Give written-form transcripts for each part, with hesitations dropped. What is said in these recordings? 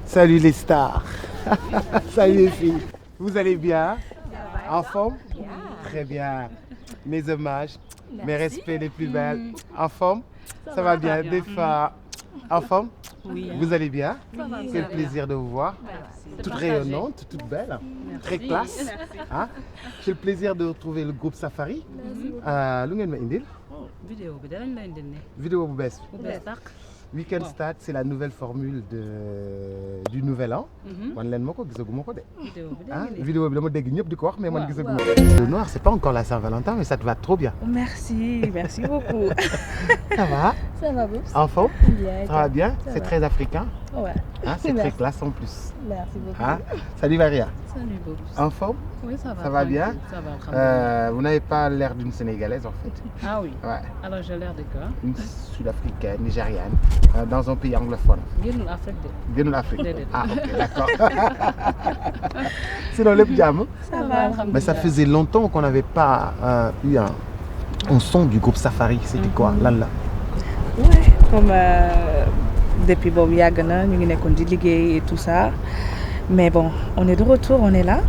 Salut les stars. Salut les filles. Vous allez bien? En forme? Très bien. Mes hommages, mes respects les plus belles. En forme? Ça va bien. Des fois, en forme? Oui. Vous allez bien? Oui, Quel plaisir de vous voir. Toute rayonnante, toute belle. Très classe. Hein? J'ai le plaisir de retrouver le groupe Safari. Lu ngeen ma indil? vidéo bi danañ la indil ne. Vidéo bu bees. bu bees tàq. Weekend Start, c'est la nouvelle formule du nouvel an. wan leen ma ko gisaguma ko de. vidéo bi dama dégg ñëpp di ko wax mais man gisaguma ko. Le noir, c'est pas encore la Saint-Valentin mais ça te va trop bien. Merci beaucoup. Ça va? Ça va beaucoup. En forme? Bien. Ça va bien? C'est très africain. Ouais. Hein, c'est très classe en plus. Merci beaucoup. Hein? Salut Maria. Salut beaucoup. En forme? Oui, ça va. Ça va bien? Ça va, alhamdoulilah. Vous n'avez pas l'air d'une Sénégalaise en fait. Ah oui. Ouais. Alors j'ai l'air de quoi? Une Sud-Africaine, Nigériane, dans un pays anglophone. Génnul Afrique de. Génnul Afrique. Déedéet. Ah ok, d'accord. Sinon lépp jàmm. Ça va, alhamdoulilah. Mais ça faisait longtemps qu'on n'avait pas eu un son du groupe Safari. C'était quoi? Lan la? Ouais, comme depuis boobu yàgg na ñu ngi nekkoon di liggéey et tout ça mais bon on est de retour, on est là.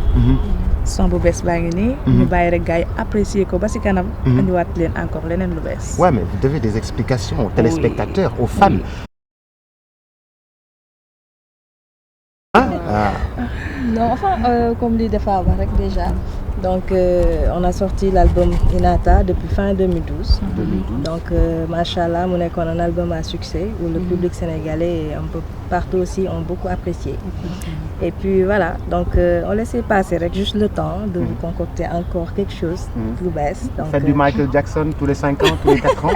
son bu bees baa ngi nii. ñu bàyyi rek gars yi apprécier ko ba si kanam. andiwaat leen encore leneen lu bees. Ouais, mais vous devez des explications aux téléspectateurs, aux fans. Non, enfin, comme dit Defa rek déjà. Donc, on a sorti l'album Inata depuis fin 2012. Donc, machallah, on est un album à succès où le public sénégalais et un peu partout aussi ont beaucoup apprécié. Et puis voilà, donc on laissait passer juste le temps de vous concocter encore quelque chose de plus baisse. Faites du Michael Jackson tous les 5 ans, tous les 4 ans?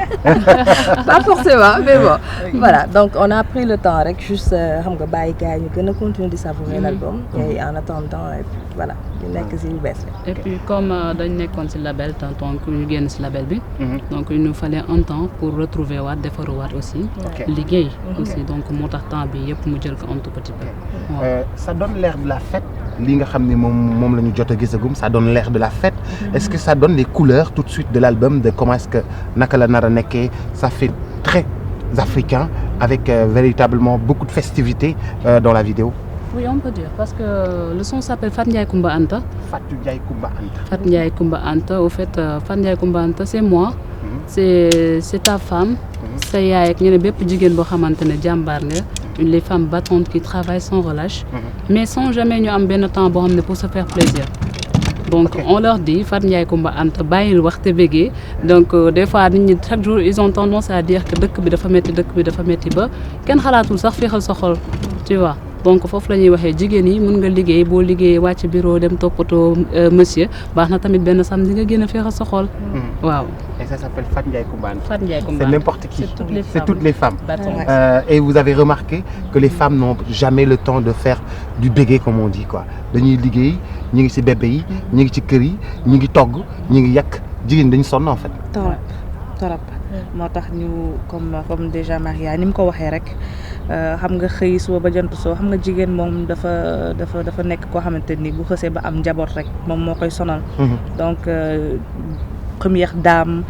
Pas forcément, mais bon. Voilà, donc on a pris le temps juste xam nga bàyyi gars yi ñu continuer de savourer l'album. Et en attendant, et puis voilà, ñu nekk si lu bees. Et puis comme dañ nekkoon si label tant que ñu génn si label bi. Donc il nous fallait un temps pour retrouver waat defaruwaat aussi. liggéey aussi donc moo tax temps bi yëpp mu jël ko un tout petit peu. Ça donne l'air de la fête. Li nga xam ne moom la ñu jot a gisagum, ça donne l'air de la fête. Est-ce que ça donne les couleurs tout de suite de l'album, de comment est-ce que naka la nar a nekkee, ça fait très africain avec véritablement beaucoup de festivités dans la vidéo? Oui, on peut dire parce que le son s'appelle Fat Ndiaye Koumba Anta. Fatou Ndiaye Koumba Anta. Fat Ndiaye Koumba Anta. Au fait, Fat Ndiaye Koumba Anta, c'est moi. C'est ta femme. sa yaay ak ñeneen bépp jigéen boo xamante ne jàmbaar nga. les femmes battantes qui travaillent sans relâche. mais sans jamais ñu am benn temps boo xam ne pour se faire plaisir. donc on leur dit Fat Ndiaye Koumba Anta bàyyil wax te bëggee donc des fois nit ñi chaque jour ils ont tendance à dire que dëkk bi dafa métti ba kenn xalaatul sax féexal sa xol tu vois. donc foofu la ñuy waxee jigéen yi mën nga liggéey boo liggéeyee wàcc bureau dem toppatoo monsieur baax na tamit benn samedi nga génn féexal sa xol. waaw. Et ça s'appelle Fat Ndiaye Koumba Anta. Fat Ndiaye Koumba C'est n'importe qui. C'est toutes les femmes. Et vous avez remarqué que les femmes n'ont jamais le temps de faire du bégué comme on dit quoi. dañuy liggéey ñu ngi ci bébé yi ñu ngi ci kër yi ñu ngi togg ñu ngi yàq jigéen dañu sonn en fait. torop moo tax ñu comme déjà Maria ni mu ko waxee rek xam nga xëy suba ba jant soo xam nga jigéen moom dafa nekk koo xamante ni bu xësee ba am njaboot rek moom moo koy sonal. donc première dame.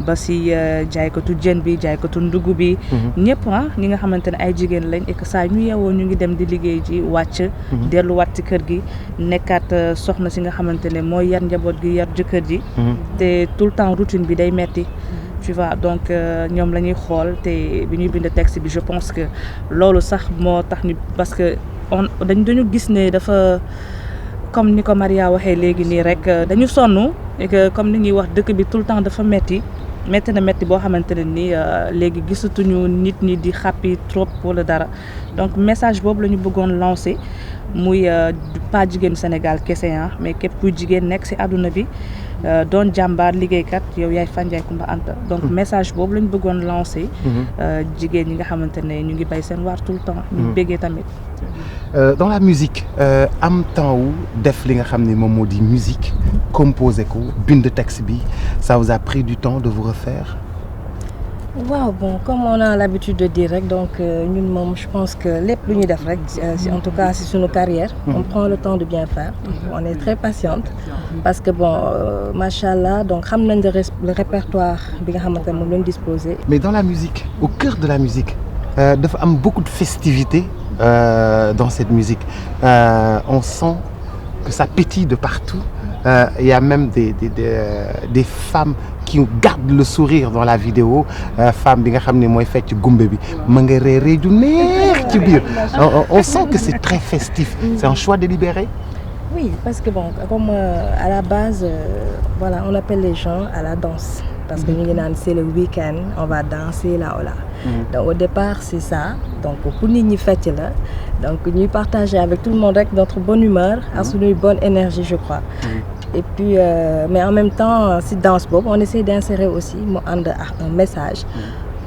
ba si jaaykatu jën bi jaaykatu ndugg bi. ñëpp ñi nga xamante ne ay jigéen lañ et que saa ñu yeewoo ñu ngi dem di liggéey ji wàcc. delluwaat ci kër gi nekkaat soxna si nga xamante ne mooy yar njaboot gi yar jëkkër ji. te tout le temps routine bi day metti tu vois donc ñoom la ñuy xool te bi ñuy bind texte bi je pense que loolu sax moo tax ni parce que dañu gis ne dafa comme ni ko Maria waxee léegi nii rek dañu sonn et que comme ni ñuy wax dëkk bi tout le temps dafa metti na metti boo xamante ne ni léegi gisatuñu nit ñi di xàppi trop wala dara donc message boobu la ñu bëggoon lancer muy pas jigéenu Sénégal kese mais képp kuy jigéen nekk ci àdduna bi doon jàmbaar liggéeykat yow yaay Fat Ndiaye Koumba Anta donc message boobu la ñu bëggoon lancer jigéen ñi nga xamante ne ñu ngi bay seen waar tout le temps ñu béggee tamit. Dans la musique am temps wu def li nga xam ne moom moo di musique composer ko bind texte bi ça vous a pris du temps de vous refaire? waaw bon comme on a l'habitude de dire rek donc ñun moom je pense que lépp lu ñuy def rek en tout cas si suñu carrière on prend le temps de bien faire on est très patiente parce que bon machallah donc xam nañ le répertoire bi nga xamante ne moom lañ disposé. Mais dans la musique au cœur de la musique dafa am beaucoup de festivités dans cette musique. On sent que ça pétille de partout. Il y a même des femmes qui gardent le sourire dans la vidéo. Femme bi nga xam ne mooy fecc gumbe bi ma nga reeree ju neex ci biir. On sent que c'est très festif. C'est un choix délibéré? Oui, parce que bon, comme à la base, voilà, on appelle les gens à la danse. Parce que c'est le week-end, on va danser là ou là. Donc au départ, c'est ça. Donc pour nous fêter là, donc nous partager avec tout le monde avec notre bonne humeur, une bonne énergie, je crois. Et puis, mais en même temps, si danse bob, on essaie d'insérer aussi un message.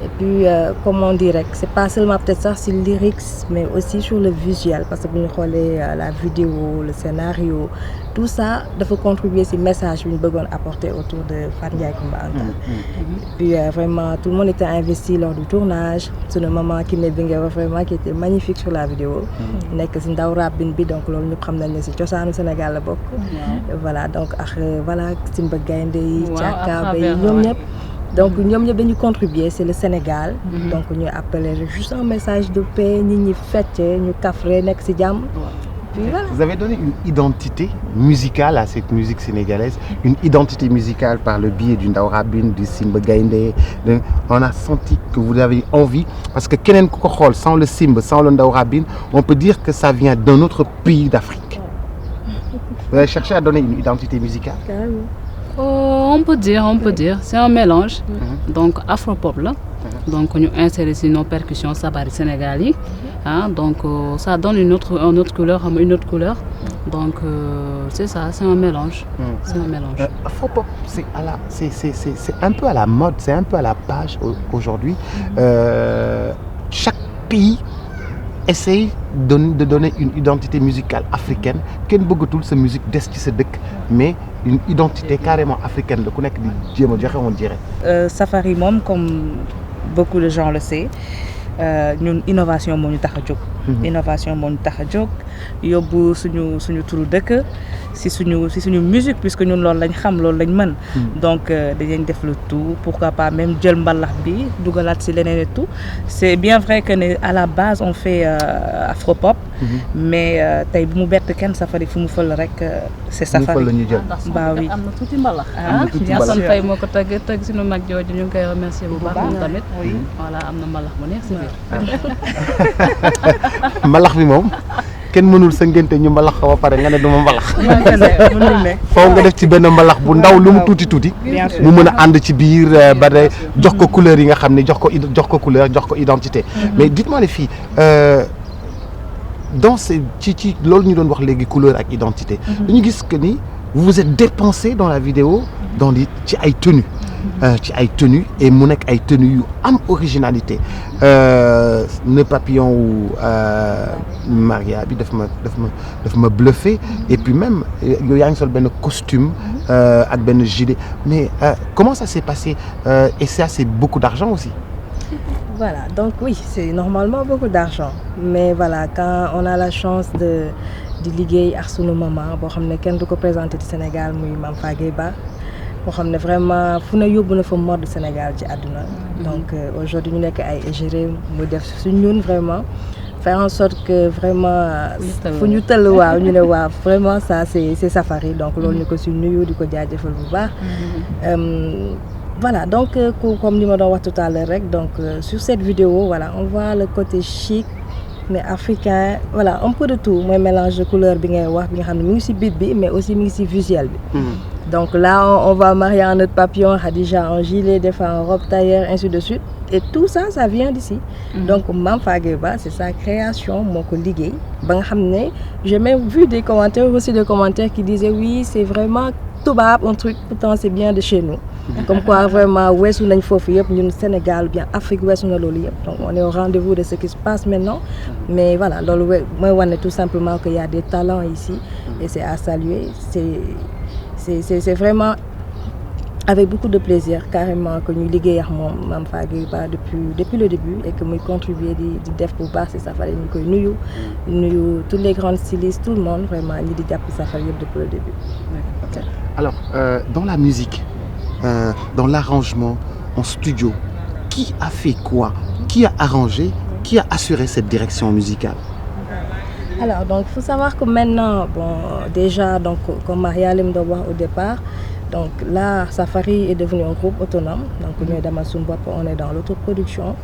Et puis, comme on dirait, c'est pas seulement peut-être ça sur le lyrics, mais aussi sur le visuel, parce que vous regardez la vidéo, le scénario, tout ça doit contribuer à ce message que nous voulons apporter autour de Fane Ndiaye Coumba Anta. Et puis, vraiment, tout le monde était investi lors du tournage. C'est un moment qui vraiment qui était magnifique sur la vidéo. Nek ci ndaw rap bin bi donc lolu ñu xam nañ ne ci ciosanu Sénégal la bokk. Voilà, donc voilà Simba Gaynde yi, Thiaka Bay ñom ñep. Donc ñom ñep dañu contribuer, c'est le Sénégal. Donc ñu appeler juste un message de paix, ñi fête, ñu kafré nek ci jamm. Voilà. Vous avez donné une identité musicale à cette musique sénégalaise, une identité musicale par le biais du Ndaw Rabine, du Simba Gaynde. On a senti que vous avez envie, parce que Kenen Kokokhol, sans le Simba, sans le Ndaw Rabine, on peut dire que ça vient d'un autre pays d'Afrique. Vous avez cherché à donner une identité musicale? On peut dire, c'est un mélange. Donc afro-pop là. Donc on insère nos percussions sabari sénégalais. Donc ça donne une autre couleur. Donc c'est ça, c'est un mélange. C'est un mélange. Afro-pop, c'est un peu à la mode, c'est un peu à la page aujourd'hui. Chaque pays essaye de donner une identité musicale africaine. Ken bëggatul sa musique des ci sa dëkk, mais une identité carrément africaine. Le ku nekk di jéem a joxe on dirait. Safari mom comme beaucoup de gens le savent, ñun innovation moo ñu tax a jóg. Innovation moo ñu tax a jóg yóbbu suñu turu dëkk si suñu musique puisque ñun loolu lañ xam loolu lañ mën. Donc dañuy def le tout, pourquoi pas même jël mbalax bi dugalaat si leneen et tout. C'est bien vrai que à la base on fait afro-pop, mais tey bu mu bett kenn Safari fu mu fël rek c'est Safari. Bah oui. Am na tuuti mbalax. Yassane Faye moo ko tagg suñu mag jooju ñu ngi koy remercier bu baax moom tamit. Voilà, am na mbalax bu neex si biir. Mbalax bi moom kenn mënul sa ngénte ñu mbalax ba pare nga ne duma mbalax. Foo nga def ci benn mbalax bu ndaw lu mu tuuti mu mën a ànd ci biir ba de jox ko couleur yi nga xam ne jox ko couleur jox ko identité. Mais dites-moi les filles, dans ci loolu ñu doon wax léegi couleur ak identité. dañu gis que ni vous vous êtes dépensé dans la vidéo dans ci ay tenues. Ci ay tenues et mu nekk ay tenues yu am originalité. Nœud papillon ou Maria bi daf ma bluffé, et puis même yow yaa ngi sol benn costume ak benn gilet, mais comment ça s'est passé, et ça c'est beaucoup d'argent aussi? Voilà, donc oui, c'est normalement beaucoup d'argent, mais voilà, quand on a la chance de liguer avec sunu maman boo xam ne kenn du ko présenté ci Sénégal muy Mame Fagué Ba boo xam ne vraiment fu ne yóbbu na fa mode Sénégal ci àdduna. Donc aujourd'hui ñu nekk ay égérie mu def suñ ñun vraiment faire en sorte que vraiment fu ñu tëll waaw ñu ne waaw vraiment ça c'est Safari, donc loolu ñu ko si nuyu di ko jaajëfal bu baax. Voilà, donc comme ni ma doon wax tout à l'heure rek, donc sur cette vidéo voilà, on voit le côté chic mais africain, voilà, un peu de tout, mooy mélange de couleur bi ngay wax bi nga xam ne mi ngi ci beat bi mais aussi mi ngi ci visuel bi. Donc là on va marier en notre papillon, Khadija en gilet, des fois en robe tailleur, ainsi de suite, et tout ça vient d'ici. Donc Mame Fagué Ba, c'est sa création moo ko liggéey ba nga xam ne j'ai même vu des commentaires qui disaient oui c'est vraiment tubaab un truc, pourtant c'est bien de chez nous. Comme quoi vraiment weesu nañ foofu yëpp ñun Sénégal bien Afrique weesu na loolu yëpp, donc on est au rendez-vous de ce qui se passe maintenant. Mais voilà, loolu mooy wane tout simplement qu'il y a des talents ici et c'est à saluer. C'est vraiment avec beaucoup de plaisir carrément que ñu liggéey ak moom Mame Fagué Ba depuis le début, et que muy contribuer di def bu baax ci Safari. Ñu koy nuyu tous les grands stylistes, tout le monde vraiment ñi di jàpp Safari yëpp depuis le début. Alors dans la musique, dans l'arrangement en studio, qui a fait quoi? Qui a arrangé? Qui a assuré cette direction musicale? Alors, donc, il faut savoir que maintenant, bon, déjà, donc, comme Maria l'a dit au départ, donc là, Safari est devenu un groupe autonome. Donc, nous, on est dans l'autoproduction.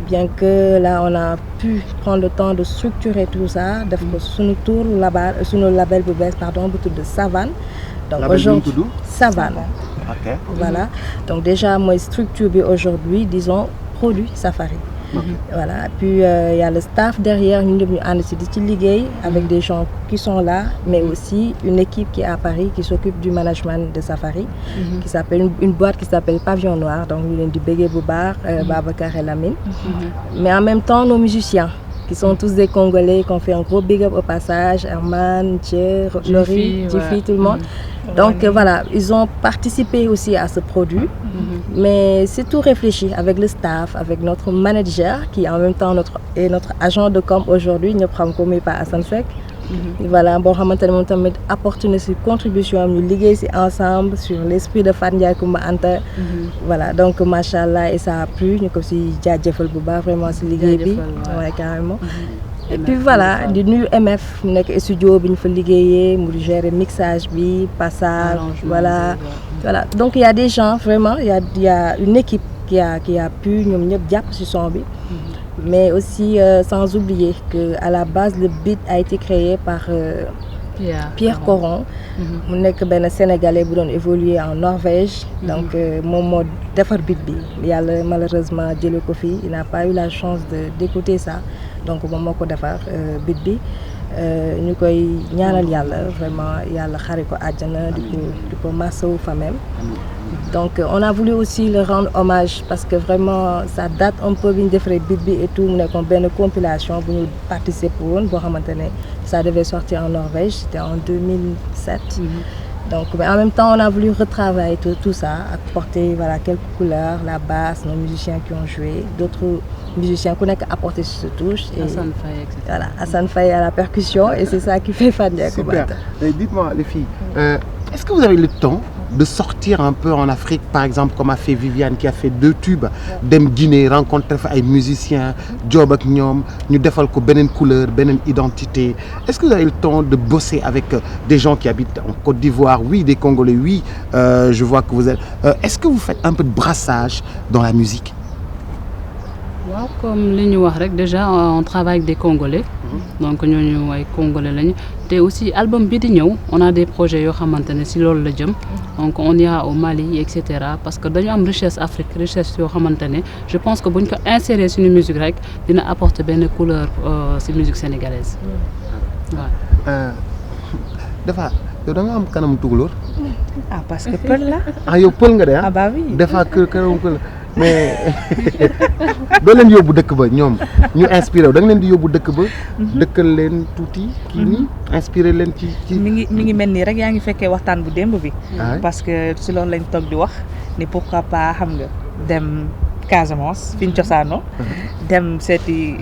Bien que là, on a pu prendre le temps de structurer tout ça, de sur nos labels pardon, de Savane. Donc, aujourd'hui, Savane. Ok. Voilà. Donc, déjà, moi, structure aujourd'hui, disons, produit Safari. Voilà. Puis il y a le staff derrière, nous avec des gens qui sont là, mais aussi une équipe qui est à Paris qui s'occupe du management de Safari, qui s'appelle une boîte qui s'appelle Pavillon Noir, donc nous avons du Bégué Boubar, Babacar et Lamine. Mais en même temps, nos musiciens qui sont tous des Congolais, qu'on fait un gros big up au passage, Herman, Thier, Laurie, Jiffy, tout le monde. Donc voilà, ils ont participé aussi à ce produit, mais c'est tout réfléchi avec le staff, avec notre manager qui est en même temps notre agent de com aujourd'hui, nous prenons comme pas à Sanfek. Voilà, bon, on a apporté une contribution, nous liguer ensemble sur l'esprit de Fandia Kumba Anta. Voilà, donc machallah, et ça a plu, nous comme si Djadjefel Bouba, vraiment c'est liguer, ouais, carrément. Et puis voilà, du nu MF, nous sommes studio, nous faisons liguer, nous gérons mixage, passage, voilà. Voilà. Donc il y a des gens, vraiment, il y a une équipe qui a pu nous dire sur son beat. Mais aussi sans oublier qu'à la base le beat a été créé par Pierre Coron. Mu nekk benn Sénégalais bu doon évoluer en Norvège. Donc moom moo defar beat bi yàlla malheureusement jëlee ko fii il n'a pas eu la chance d'écouter ça donc moom moo ko defar beat bi ñu koy ñaanal yàlla vraiment yàlla xare ko àjjana di ko masawu fa même. Donc on a voulu aussi le rendre hommage parce que vraiment ça date un peu bi ñu defaree beat bi et tout mu nekkoon benn compilation bu ñu participer woon boo xamante ne ça devait sortir en Norvège, c'était en 2007. Donc mais en même temps on a voulu retravailler tout ça, apporter voilà quelques couleurs, la basse, nos musiciens qui ont joué, d'autres musiciens qui ont apporté sur ce touche. Et Hassan Faye, etc. Voilà, Hassan Faye à la percussion et c'est ça qui fait Fandia Kumba Anta. Dites-moi les filles, est-ce que vous avez le temps de sortir un peu en Afrique, par exemple, comme a fait Viviane qui a fait 2 tubes, dem Guinée, rencontrer des musiciens, job avec ñom, ñu défal ko benen couleur, benen identité. Est-ce que vous avez le temps de bosser avec des gens qui habitent en Côte d'Ivoire, oui, des Congolais, oui, je vois que vous êtes... est-ce que vous faites un peu de brassage dans la musique? Waaw, comme li ñu wax rek déjà on travaille avec des Congolais. Donc ñooñu ay Congolais lañu te aussi album bi di ñëw on a des projets yoo xamante ne si loolu la jëm donc on y a au Mali et cetera parce que dañu am richesse Afrique richesse yoo xamante ne je pense que buñ ko insérer suñu musique rek dina apporter benn couleur si musique sénégalaise waaw. Dafa yow da nga am kanam tukulóor. Ah parce que pël la. Ah yow pël nga de ah. Ah bah oui. Dafa kanam pël mais doo leen yóbbu dëkk ba ñoom ñu inspiré wu da nga leen di yóbbu dëkk ba. dëkkal leen tuuti kii nii inspiré leen ci. mi ngi mel nii rek yaa ngi fekkee waxtaan bu démb bi. parce que si loolu lañ toog di wax ni pourquoi pas xam nga dem Casamance fi ñu cosaanoo. dem seeti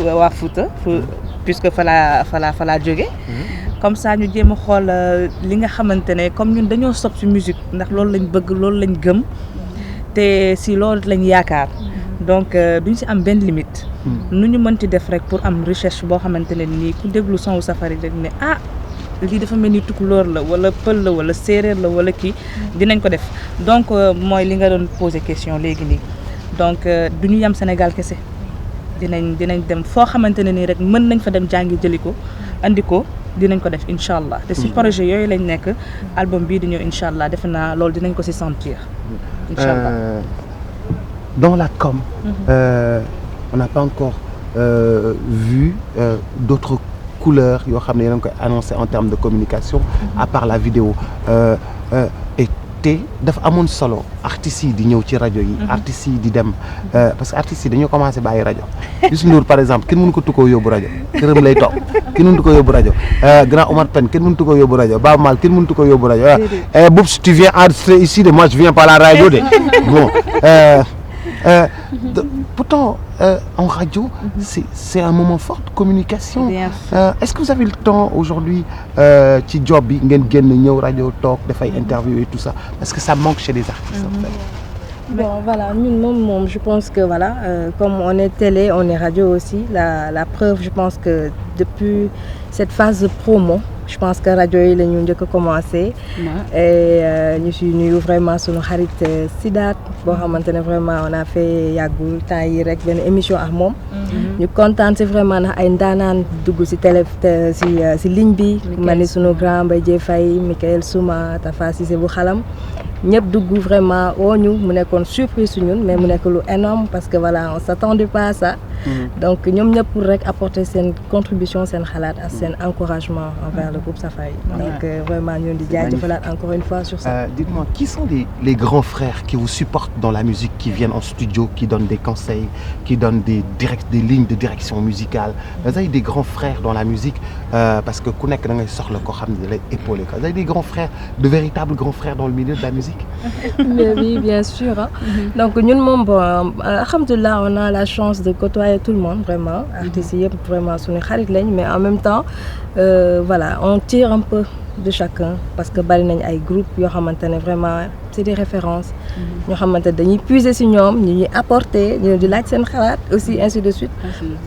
waa Fouta puisque fa laa jóge comme ça ñu jéem a xool li nga xamante ne comme ñun dañoo sopp ci musique ndax loolu lañ bëgg loolu lañ gëm. te si loolu lañ yaakaar donc duñ si am benn limite nu ñu mënti def rek pour am recherche boo xamante ne nii ku déglu son Safari rek ne ah lii dafa mel ni tukulóor la wala pël la wala séeréer la wala kii dinañ ko def donc mooy li nga doon poser question léegi nii donc du ñu yam Sénégal kese dinañ dem foo xamante ne nii rek mën nañ fa dem jàngi jëli ko andi ko dinañ ko def incha allah te si projet yooyu lañ nekk album bii di ñëw incha allah defe naa loolu dinañ ko si sentir. Dans la com, on n'a pas encore vu d'autres couleurs yoo xam ne yéen a ngi koy annoncé en termes de communication à part la vidéo et te dafa amoon solo artistes yi di ñëw ci rajo yi artistes yi di dem parce que artistes yi dañoo commencé bàyyi rajo Youssou Ndour par exemple kenn mënu ko tukkoo yóbbu rajo këram lay toog kenn mënu ko yóbbu rajo Grand Omar Pène kenn mënu ko yóbbu rajo Baaba Maal kenn mënu ko yóbbu rajo Boubs tu viens enregistrer ici de moi je viens pas à la radio de bon pourtant en radio c'est un moment fort de communication. Est-ce que vous avez le temps aujourd'hui ci job bi ngeen génn ñëw rajo toog dafay interview et tout ça parce que ça manque chez les artistes en fait. Bon, voilà, nous, je pense que voilà, comme on est télé, on est radio aussi, la preuve, je pense que depuis cette phase de promo, je pense que radio yi la ñu njëkk a commencé. Et ñu suis nuyu vraiment sunu xarit Sidaat boo xamante ne vraiment on a fait yàggul temps yi rek benn émission ak moom. ñu kontaan si vraiment ndax ay ndaanaan dugg si télé si ligne bi. mel ni sunu grand Mbaye Dieye Faye Michael Souma Tafa Cissé bu xalam. ñëpp dugg vraiment woo ñu mu nekkoon surprise su ñun mais mu nekk lu énorme parce que voilà on s'attendait pas à ça. Donc ñoom ñëpp pour rek apporter seen contribution seen xalaat ak seen encouragement envers le groupe Safari. Donc vraiment ñu di jaajëfalaat encore une fois sur ça. Dites-moi, qui sont les grands frères qui vous supportent dans la musique, qui viennent en studio, qui donnent des conseils, qui donnent des lignes de direction musicale? Vous avez des grands frères dans la musique parce que ku nekk da ngay soxla koo xam ne da lay épauler. Vous avez des grands frères, de véritables grands frères dans le milieu de la musique? Mais oui, bien sûr. Hein. Donc ñun moom bon alhamdoulilah on a la chance de côtoyer tout le monde vraiment. Artistes yëpp vraiment suñu xarit lañ mais en même temps voilà on tire un peu de chacun parce que bari nañ ay groupes yoo xamante ne vraiment c'est des références. ñoo xamante ne dañuy puiser ci ñoom ñu ñuy apporter ñu di laaj seen xalaat aussi ainsi de suite.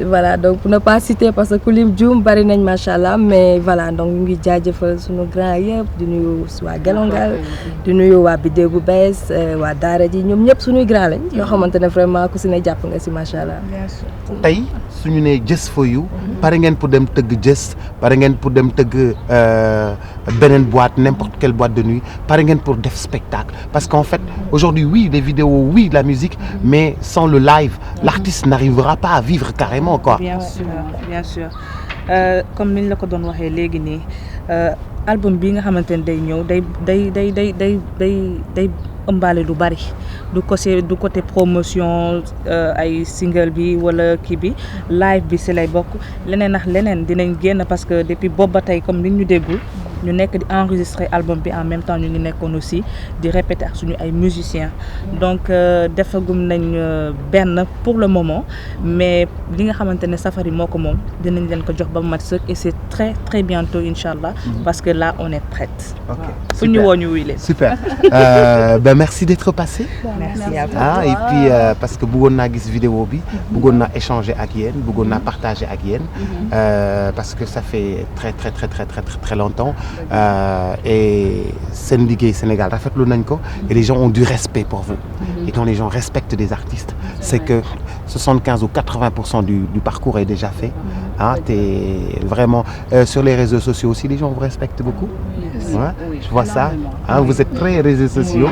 Voilà donc pour ne pas citer parce que ku lim juum bari nañ macha allah mais voilà donc ñu ngi jaajëfal suñu grand yëpp di nuyu waa Gelongal di nuyu waa Biddew bu bees waa Daara ji ñoom ñëpp suñuy grand lañ yoo xamante ne vraiment ku si ne jàpp nga ci macha allah. tey suñu nee Just for You pare ngeen pour dem tëgg Just pare ngeen pour dem tëgg beneen boîte n'importe quelle boîte de nuit pare ngeen pour def spectacle parce qu'en fait aujourd'hui oui les vidéos oui la musique mais sans le live l'artiste n'arrivera pas à vivre carrément quoi. Bien sûr comme niñ la ko doon waxee léegi nii album bi nga xamante ne day ñëw day ëmbaale lu bari du côté promotion ay single bi wala kii bi live bi si lay bokk leneen ak leneen dinañ génn parce que depuis boobu ba tey comme ni ñu déggul ñu nekk di enregistrer album bi en même temps ñu ngi nekkoon aussi di répéter ak suñu ay musiciens donc defagum nañ benn pour le moment mais li nga xamante ne Safari moo ko moom dinañ leen ko jox ba mu mat sëkk et c'est très très bientôt inchallah parce que là on est prête. Ok fu ñu woo ñu wuy leen. Super merci d'être passé. Merci à vous. Et puis parce que bëggoon naa gis vidéo bi bëggoon naa échanger ak yéen bëggoon naa partager ak yéen parce que ça fait très longtemps et seen liggéey Sénégal rafetlu nañ ko et les gens ont du respect pour vous et quand les gens respectent des artistes c'est que 75 ou 80% du parcours est déjà fait t'es vraiment sur les réseaux sociaux aussi les gens vous respectent beaucoup. Ouais, je vois ça. Vous êtes très réseaux sociaux.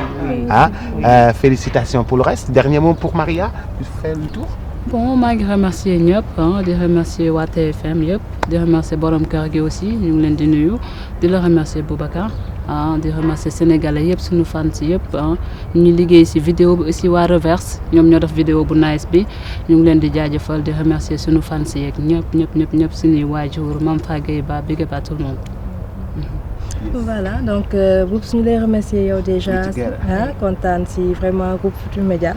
Félicitations pour le reste. Dernier mot pour Maria. Tu fais le tour. Bon maa ngi remercier ñëpp di remercier waa TFM yëpp di remercier borom kër gi aussi ñu ngi leen di nuyu di la remercier Boubacar di remercier sénégalais yëpp suñu fans yëpp ñu liggéey ci vidéo bi aussi waa Reverse ñoom ñoo def vidéo bu nice bi ñu ngi leen di jaajëfal di remercier suñu fans yeeg ñëpp suñuy waajur Mame Fagay Ba big up à tout le monde. Voilà donc groupe suñu lay remercier yow déjà kontaan ci vraiment groupe Futurs Médias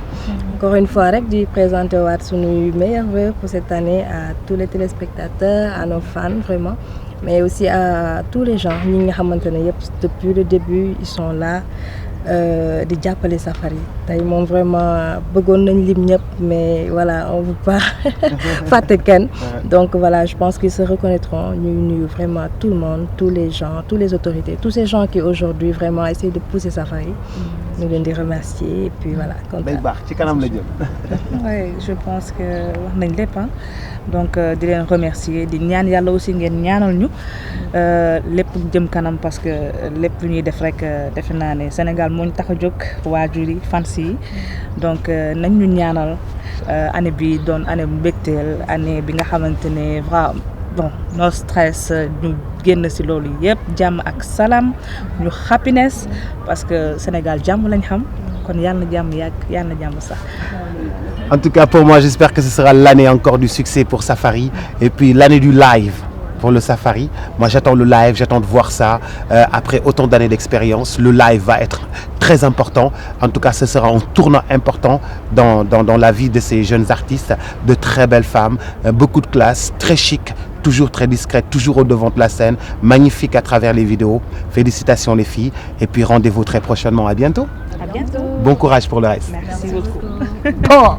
encore une fois rek di présenter waat suñuy meilleurs vœux pour cette année à tous les téléspectateurs à nos fans vraiment mais aussi à tous les gens ñi nga xamante ne yëpp depuis le début ils sont là di jàppale Safari tey moom vraiment bëggoon nañ lim ñëpp mais voilà on veut pas fàtte kenn donc voilà je pense qu'ils se reconnaîtront ñuy nuyu vraiment tout le monde tous les gens tous les autorités tous ces gens qui aujourd'hui vraiment essaient de pousser Safari ñu leen di remercier et puis voilà day baax ci kanam la jëm. Oui je pense que wax nañ lépp donc di leen remercier di ñaan yàlla aussi ngeen ñaanal ñu lépp jëm kanam parce que lépp lu ñuy def rek defe naa ne Sénégal moo ñu tax a jóg waajur yi fans yi donc nañ ñu ñaanal année bi doon année bu mbégteel année bi nga xamante ne vraiment bon no stress ñu génn ci loolu yëpp jàmm ak salaam ñu happiness parce que Sénégal jàmm lañ xam kon yàlla na jàmm yàgg yàlla na jàmm sax. En tout cas pour moi j'espère que ce sera l'année encore du succès pour Safari et puis l'année du live pour le Safari. Moi j'attends le live, j'attends de voir ça après autant d'années d'expérience. Le live va être très important. En tout cas ce sera un tournant important dans la vie de ces jeunes artistes, de très belles femmes, beaucoup de classe, très chic, toujours très discrète, toujours au devant de la scène, magnifique à travers les vidéos. Félicitations les filles et puis rendez-vous très prochainement. À bientôt. À bientôt. Bon courage pour le reste. Merci beaucoup. Oh